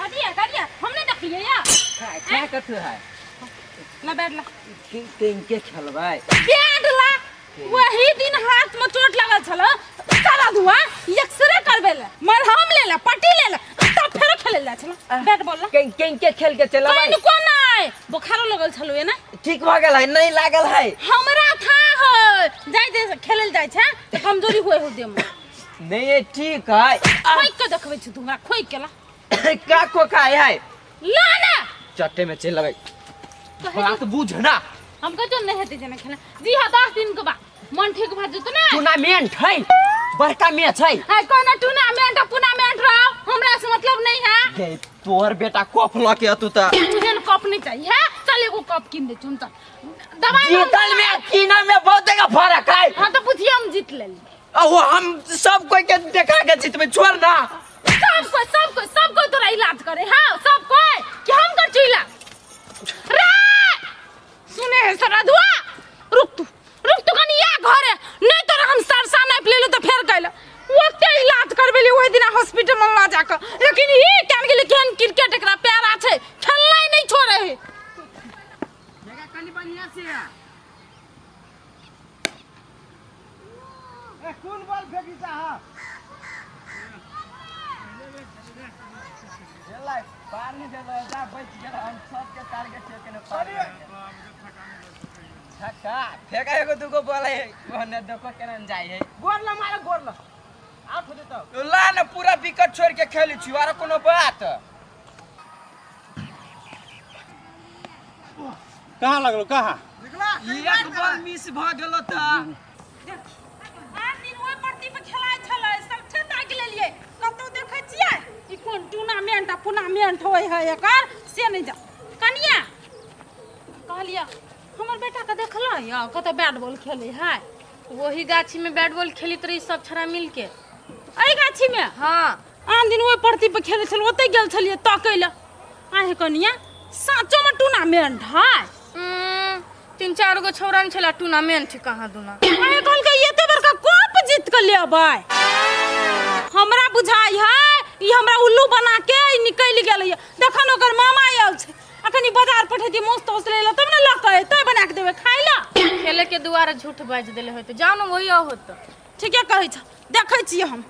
काटिया हमने देखिए या क्या करते है ला बैठ ला के खेलबै बैठ ला वही दिन हाथ में चोट लगल छल सारा धुआ एक्सरे करबेले मरहम लेला पट्टी लेला तब फेर खेले ला छल बैठ बोल ला के खेल के चलबै कोई को नहीं बुखार लगल छलो है ना ठीक भ गेल है नहीं लागल है हमरा था हो जाय दे खेलल जाय छ त कमजोरी होय हो दे में नहीं ठीक है खोई के देखबै छ तुमरा खोई केला का को खाए है ला ना चट्टे में चलबै बात बुझ ना हमको तो नहीं हेते जना खेला जी हां 10 दिन के बाद मन ठीक भ जतो ना टूर्नामेंट है बड़का मैच है है कोना टूर्नामेंट रहो हमरा से मतलब नहीं है ये तोहर बेटा कप लके अतु त तुझे कप नहीं चाहिए है चल एगो कप किन दे चुन चल दवाई जीतल में कीना में बहुत का फर्क है हां तो पूछिए हम जीत ले वो हम सब कोई के देखा के जीतबे छोड़ ना सब कोई तोरा इलाज करे हां सब कोई कि हम कर छु इलाज रे सुने सारा दुआ रुक तू कनिया घरे नहीं तो हम सरसा नहीं पलेलो तो फेर गइल ओते इलाज करबेली ओइ दिन हॉस्पिटल में ला जाके लेकिन ई कान के लेकिन क्रिकेट एकरा प्यारा छै खेलना ही नहीं छोड़े है जगह कनी बढ़िया से ए कौन बॉल फेंकी साहब चला पानी दे दो जा बच गेल हम सब के टारगेट छै केने पानी छक्का फेंका एगो दुगो बॉल है ओने देखो केना जाय है गोल ला मारे गोल ला आउट हो जतो ला न पूरा विकेट छोड़ के खेली छी आरो कोनो बात कहां लगलो कहां निकला एक बॉल मिस भ गेलो त आज दिन ओइ प्रति पे खेलाय छलै सब छता के लेलिए कतौ देखै छियै ई कोन टूर्नामेंट होय है एकर से नहीं जा कनिया कहलिया हमर बेटा के देखला या कत बैट बॉल खेले है वही गाछी में बैट बॉल खेलित रही सब छरा मिल के एई गाछी में हाँ आन दिन ओइ प्रति पे खेले छल ओते गेल छलिए तकैला आहे कनिया साचो में टूर्नामेंट है 3-4 गो छौरान छला टूर्नामेंट कहाँ दुना आहे कहल के एते बड़का कप जीत के लेबै हमरा बुझाई है ई हमरा उल्लू बना के निकल गेलै देखन ओकर मामा आयल छै अखनी बाजार पठेती मस्त हौसले ला तब न लकै तै बना के देबै खाइला खेले के दुआरे झूठ बाज देले होत जाओ न वही होत ठीके कहै छ देखै छी हम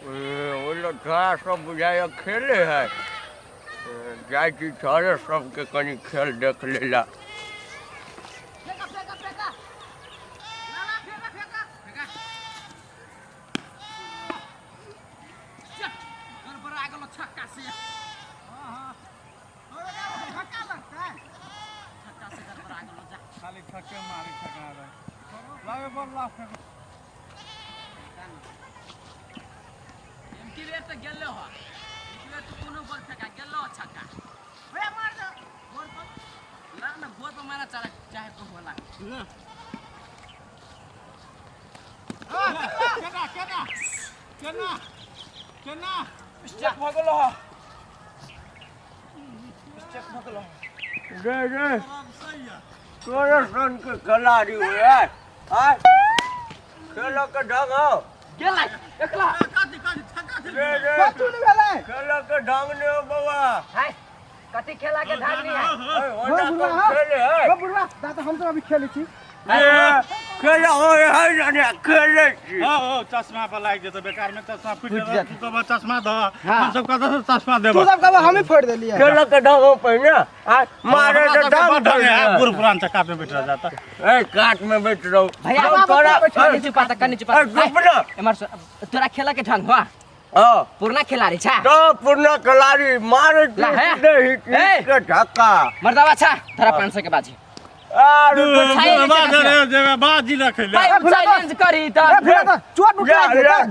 वो थोड़ा सब बुझाया खेले है जाय की सारे सबके कनी खेल देख लेला खाली छक्के मारी छक्का रे लागे बॉल लास्ट में एमकी रेट त गेलो ह इकरे तो कोनो बॉल फेंका गेलो छक्का ओए मार दे गोल पर ला ना गोल पर मारा चाहे को होला केना स्टेप भ गेलो ह स्टेप भ गेलो रे तोरे सन के खिलाड़ी हुए आ खेलो के ढंग हो गेलै एकला रे खेलो के ढंग ने हो बाबा है कथि खेला के ढंग नहीं है ओना खेले है ओ बुढ़वा दादा हम तो अभी खेले छी खेला होय है जाने खेले छी ओ चश्मा पर लाग जेतो बेकार में चश्मा फुट जात तू तो चश्मा द हम सब का चश्मा देबो तू सब कब हम ही फोड़ देलिए खेलो के ढंग हो पहिने आ मारे तो ढंग है बुढ़ पुरान चक्का पे बैठ जाता ए काट में बैठ रहो भैया तोरा नीचे पाता कनी चुपा एमर तोरा खेला के ढंग हुआ हां पुरना खिलाड़ी छा तो पुरना खिलाड़ी मारे नहीं के धक्का मर्दावा छा धरा 500 के बाजी बाजी रखले भाई हम चैलेंज करी त चोट उठा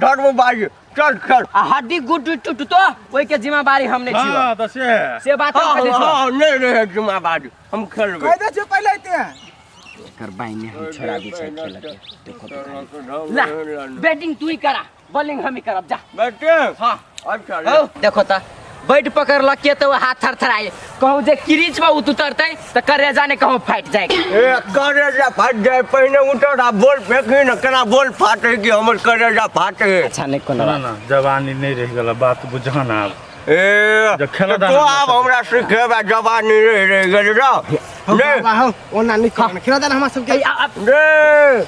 धर्म बाजी चल खेल हड्डी गुड्डी टूट तो ओई के जिम्मेदारी हमने छी हां तो से बात हम कहै छी हां नहीं रहे जिम्मेदारी हम खेलबे कह दे छ पहले इते कर बाई में हम छोड़ा दी छै खेल के देखो तो ला बैटिंग तू ही करा बॉलिंग हम ही करब जा बैठे हां अच्छा हो देखो त बैठ पकड़ लके तो हाथ थरथराए कहूँ जे किरीच में उतरते तो करे जाने कहूँ फाट जाए ए करेजा फाट जाए पहले उठा बोल फेंकी न केना बोल फाटे कि हमर करेजा फाटे। अच्छा नहीं कोनो ना ना जवानी नहीं रह गला बात बुझा ना अब ए जो खेला तो अब हमरा सिखेबा जवानी रह गेल रे ने वाह ओ नानी खाना खिला देना हम सब के रे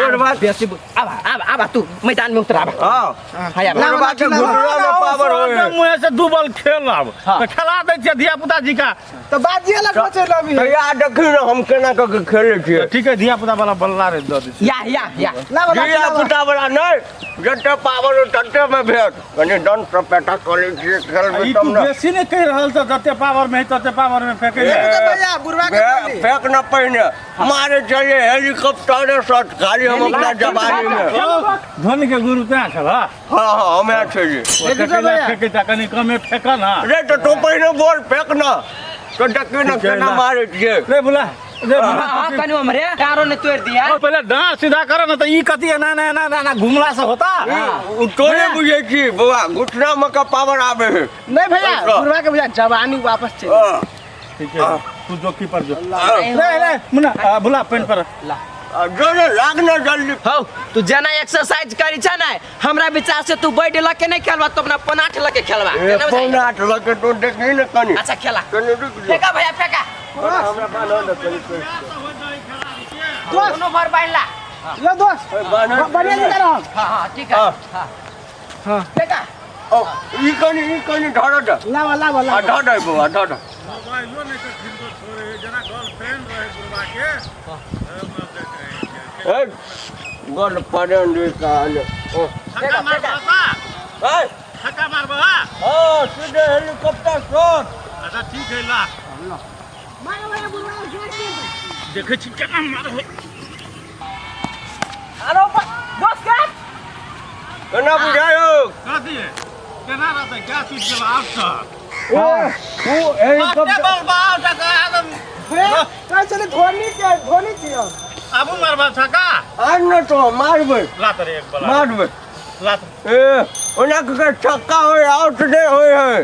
बर्बाद बेसी अब तू मैदान में उतर अब हां हाय बर्बाद के घुटना में पावर होए मुंह से डूबल खेल अब तो खेला दे छै धिया पुता जी का तो बाजिए लग चल अभी तो या देखी न हम केना क खेले छिए। ठीक है धिया पुता वाला बल्ला रे दे दी या ला वाला धिया पुता वाला नहीं जते पावर तते में भेट कनी डन सपेटा कॉलेज छिए खेल में ई तुम तू न बेसी नहीं कह रहल त जते पावर में तते पावर में फेंके भैया बुरवा के बोली। फेंक न पहिने मारे चलिए हेलीकॉप्टर शॉट खाली हम अपना जवानी में। धोनी के गुरु त्या छला हाँ हाँ हमें चाहिए फेंके ता कनी कमे फेंका ना रे तो पहिने बोल फेंक न तो डके न केना मारे छिए। रे बुला हां कनु हमरे कारो ने तोड़ दिया पहले डांस सीधा कर ना तो ई कती ना ना ना ना घुमला से होता तोरे बुझे छी बुआ घुटना में का पावर आवे है। नहीं भैया बुरवा के भैया जवानी वापस चल हाँ, ठीक है तू जो कीपर जो ले मुन्ना बुला पेन पर जो लागना जल्दी हो तू जना एक्सरसाइज करी छ ना हमरा विचार से तू बैठ लके नहीं खेलबा तो अपना पनाठ लके खेलबा ए पौना आठ लगे तो देखी न कनी अच्छा खेला कनी रुक जा फेंका भैया फेंका हमरा बानो न कनी दोनों भर बांधला लो दोस्त बानो बढ़िया नहीं कर रहा हां ठीक है हां फेंका ओ ई कनी ढाड़ा ढा ला वाला ढाड़ा बुआ ढाड़ा मोबाइलो नहीं तो फिर को छोरे जना गर्लफ्रेंड रहे गुरबा के ए गोल पड़न रे काले ओ छक्का मार बाबा ए छक्का मार बाबा ओ सीधे हेलीकॉप्टर शॉट। अच्छा ठीक है ला देखे छी केना मार हो हेलो दोस्त का केना बुझायो का दिए केना रहता क्या चीज के आप सा ओ हेलीकॉप्टर बल बाव टका आदम भैया चले धोनी थी अब मारबा छक्का आज न तो मारबे ला तर एक बला मारबे ला ए ओना के छक्का होय आउट दे होय है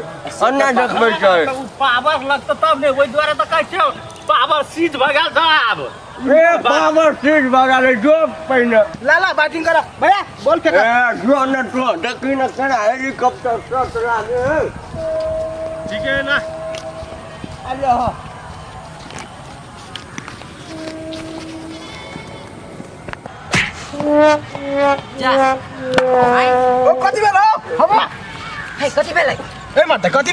अन्ना देखबै छै पावर लगता तब ने ओई द्वारा तो कहै छै पावर सीट भगा जाब ए पावर सीट भगा ले जो पहिने ला बैटिंग करा भैया बॉल फेंका ए जो न तो देखी न केना हेलीकॉप्टर शॉट लागे ठीक है ना अरे हां जा ओ कति बेला हो हवा हे कति बेला ए मत कति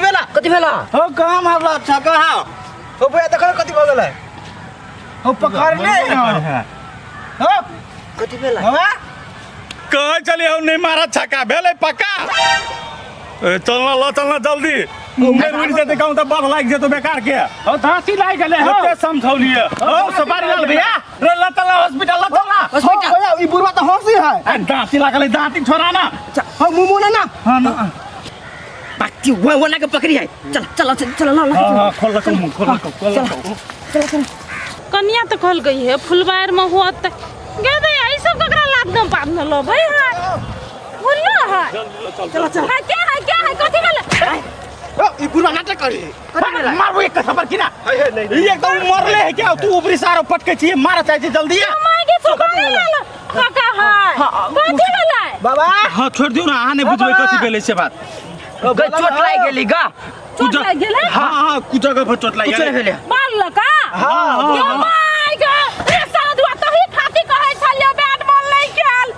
बेला हो कहां मारला छक्का ओ भैया देखो कति भ गेलै हो पकड़ने हो कति बेला हवा कह चली हम नहीं मारा छक्का भेले पक्का चलना जल्दी उमेर उड़ जेते कहूं त बल लाग जेतो बेकार के हो धांसी लाग गेले हो ते समझौलिए हो सवारी लाल भैया रे लतला हॉस्पिटल हॉस्पिटल भैया ई बुरवा तो हंसी है दांती लागले दांती छोरा ना हो मुमु ना हां ना बाकी वो ना के पकड़ी है चल ला हां खोल खोल कन्या तो खोल गई है फुलबार में हुआ तक गे दे आई सब ककरा लाद दम पाद न लो भाई हां बोलो है चल क्या है कथि भेल ओ ई बुरवा नाटक करे मारबो एक खबर किना ये एकदम मरले है क्या तू ऊपरी सारो पटके छी मार चाहिए जल्दी माय के सुखाने लाल काका है कथि भेल बाबा हां छोड़ दियो ना आने बुझबै कथि भेलै से बात चोट लाग गेली गा चोट लाग गेलै हां कुछ जगह पर चोट लाग गेलै मार लका हां माय के रे साधुआ तो ही खाती कहे छलियो बैट बॉल नहीं खेल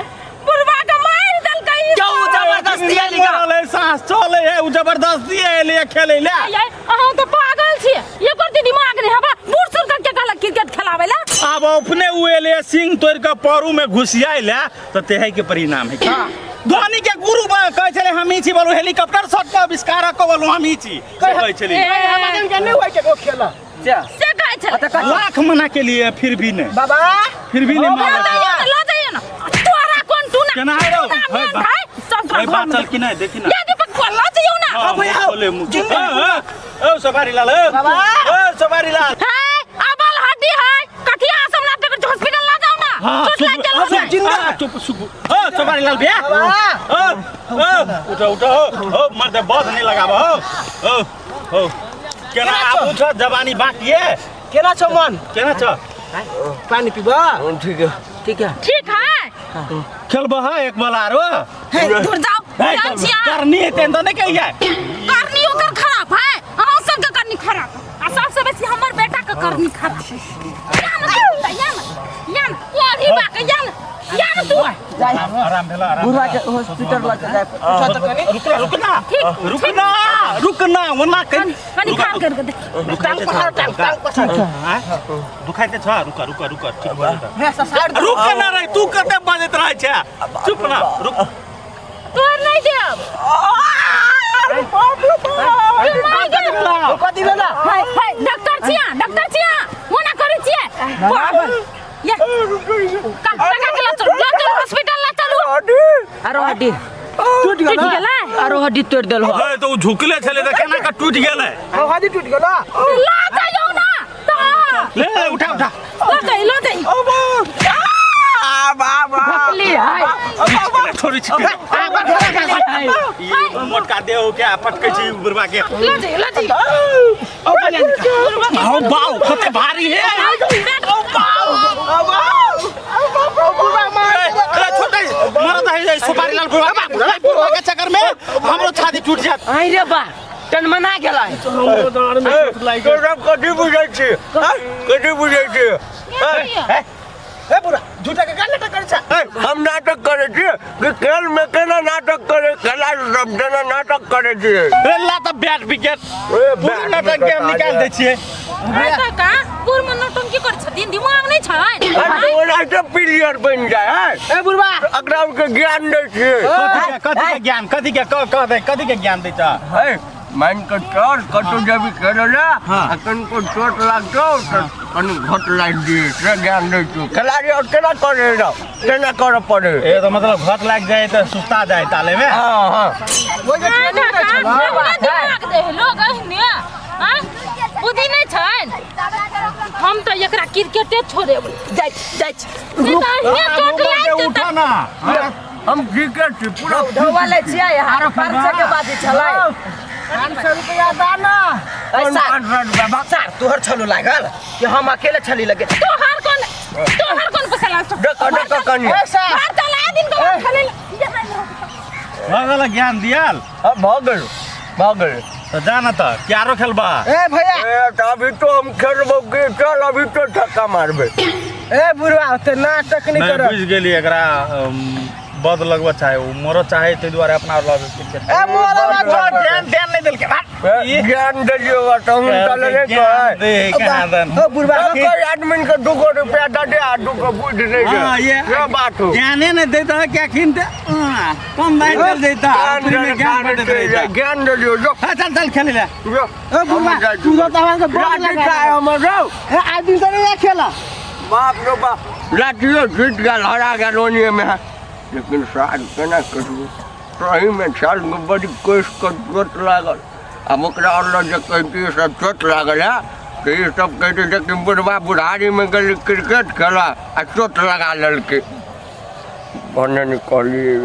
बुरवा के मार दल कई क्यों जबरदस्ती है लिगा ले सांस चले है उ जबरदस्ती है ले खेले ले अहाँ तो पागल छी ये करती दिमाग नहीं हवा बूढ़ सुर के कहला क्रिकेट खेलावेला अब अपने उएले सिंह तोड़ के परू में घुसियाइले तो तेहे के परिणाम है धोनी के गुरु कहे छले हमी छी बोलो हेलीकॉप्टर शॉट के आविष्कार को बोलो हमी छी कहे छले हमारे के नहीं होय के खेला से कहे छले लाख मना के लिए फिर भी नहीं बाबा फिर भी नहीं माना ला जाइए ना तोरा कौन तू ना केना है रो भाई बात चल कि नहीं देखी ना ये दीपक को ला जाइए ना हां भैया बोले मुझे ओ सवारी लाल ओ सवारी लाल है अबल हड्डी है कथिया आसम ना के हॉस्पिटल ला जाओ ना चोट लग गेल जिंदा चुप सुप ओ सवारी लाल भैया ओ उठो ओ मर्द बहुत नहीं लगाबो ओ हो केना आबू छ जवानी बाकी है केना छ मन केना छ पानी पीबा ठीक है ठीक है ठीक है खेलबा है एक बलारो दूर जाओ जान छिया करनी है तेन तो नहीं कहिए करनी ओकर खराब है अहाँ सबके करनी खराब आ सबसे बेसी हमर बेटा के करनी खराब है यान ओढ़ी बाके यान तू आराम भेला आराम बुढ़वा के हॉस्पिटल लग जाए पूछा तो कनी रुकना वना कनी खान करके दे दुखाइते छ रुक ठीक बा हे ससार रुक ना रे तू कते बजत रह छ चुप ना रुक तोर नहीं देब कथि भेला डॉक्टर छिया ओना करै छियै ये का के चल हॉस्पिटल ला चलू आरो हड्डी टूट टूट गेला गेलै आरो हड्डी तोड़ देल हो ए तो झुकले छले त केना का टूट गेलै हड्डी टूट गेला ला जाओ ना तो ले उठा लो दे भकली है छोरी छी मोटका दे हो क्या पटके छी बुरबा के लो दे आओ बाऊ कते भारी है मरत है सुपारी लाल बुरबा के चक्कर में हमरो छाती टूट जात आई रे बा टन मना गेला तो सब कथी बुझै छी कथी बुझै छी ए बुरा झूठा के का नाटक करे छ हम नाटक करे छी कि खेल में केना नाटक करे खेला सब जना नाटक करे छी रे ला त बैट विकेट पूरा नाटक के हम निकाल दै छियै का पूर में नौटंकी कर छथिन दिमाग नहीं छै ओना तो प्लेयर बन जाय है ए बुरबा अकरा के ज्ञान दै छी कथी के ज्ञान कथी के ज्ञान दै छ है मान के चोर कतो जब खेलला अकन को चोट लागतो तो कन घट लाग दी से ज्ञान दै छी खिलाड़ी और केना करे रे केना करे पड़े ए तो मतलब घट लाग जाए तो सुस्ता जाए ताले में हां वो जे दिमाग दे लोग एहने हां बुद्धि नहीं छै हम तो एकरा क्रिकेटे छोड़े जाय चोट लाग उठा ना हम क्रिकेट छी पूरा धोवा ले छियै हारो 500 के बात छलै 500 रुपया दाना ऐसा सर तोहर छलो लागल कि हम अकेले छली लगे तोहर कौन पसला डक कनी बाहर चला दिन को खेले वाला ज्ञान दियाल भागल तो जाना तो क्यारो खेलबा ए भैया ए तो अभी तो हम खेलबो के चल अभी तो धक्का मारबे ए बुरबा ते नाटक नहीं मैं कर बुझ गेली एकरा बद लगवा चाहे वो मोरो चाहे ते द्वारा अपना लगे क्रिकेट ए मोरा ध्यान नहीं दिल के ज्ञान दियो तुम चले रे दे कहां दन ओ बुरबा कोई आदमी के 2 रुपया दे आ 2 बुझ नहीं हां ये बात हो ज्ञान नहीं देता क्या खिनते कम नहीं चल देता ज्ञान दियो जो चल खेल ले ए बुरबा तू तो तवा के बॉल लगा हमरो ए आदमी से नहीं खेला बाप रे बाप लाठियो जीत गया हरा गया रोनिए में लेकिन साल केना करू सही में साल में बड़ी कोशिश कर चोट लागल अब ओकरा और जे कहती सब चोट लागल है तो ये सब कहते थे कि बुढ़वा बुढ़ारी में गल क्रिकेट खेला आ चोट लगा ललके बने निकलिए